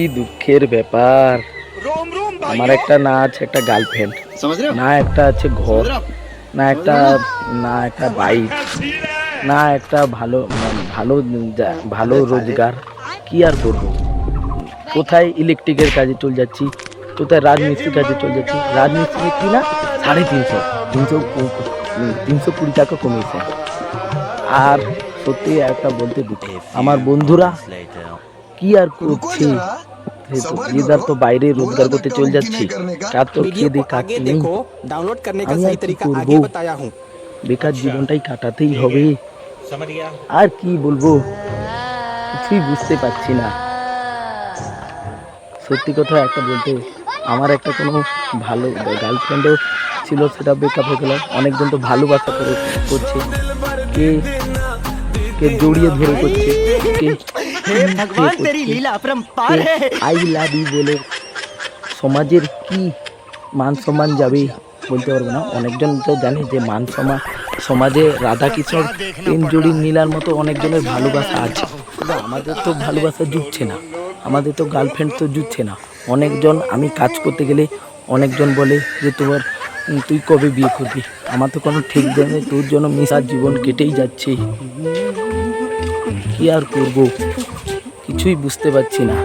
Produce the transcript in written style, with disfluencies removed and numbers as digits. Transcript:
কি দুঃখের ব্যাপার। আমার একটা না আছে একটা গার্লফ্রেন্ড, না একটা আছে ঘর, না একটা বাইক, না একটা ভালো ভালো ভালো রোজগার। কি আর করব? কোথায় ইলেকট্রিকের কাজে চলে যাচ্ছি, কোথায় রাজমিস্ত্রির কাজে চলে যাচ্ছি। রাজমিস্ত্রি কি না 350 320 টাকা কমিয়েছে। আর সত্যি একটা বলতে দুঃখ, আমার বন্ধুরা কি আর করছে। ইদার তো বাইরে রোজগার করতে চলে যাচ্ছি, কার তো খেয়ে দিয়ে কাজ নেই। আমি আর কি করবো, বেকার জীবনটাই কাটাতেই হবে। আর কি বলবো, কিছুই বুঝতে পারছি না। সত্যি কথা একটা বলতে, আমার একটা কোনো ভালো গার্লফ্রেন্ডও ছিল, সেটা ব্রেকআপ হয়ে গেল। অনেকজন তো ভালোবাসা করে করছে, কে কে জড়িয়ে ধরে করছে, কে আই লাভ ইউ বলে। সমাজের কি মান সম্মান যাবে বলতে পারবো না। অনেকজন তো জানে যে মান সম্মান সমাজে রাধাকৃষ্ণর প্রেম জড়ি নীলার মতো অনেকজনের ভালোবাসা আছে, কিন্তু আমাদের তো ভালোবাসা জুটছে না, আমাদের তো গার্লফ্রেন্ড তো জুটছে না। অনেকজন, আমি কাজ করতে গেলে অনেকজন বলে যে তুই কবে বিয়ে করবি। আমার তো কোনো ঠিক জানে, তোর জন্য মিশার জীবন কেটেই যাচ্ছে। কি আর করব, কিছুই বুঝতে পারছি না।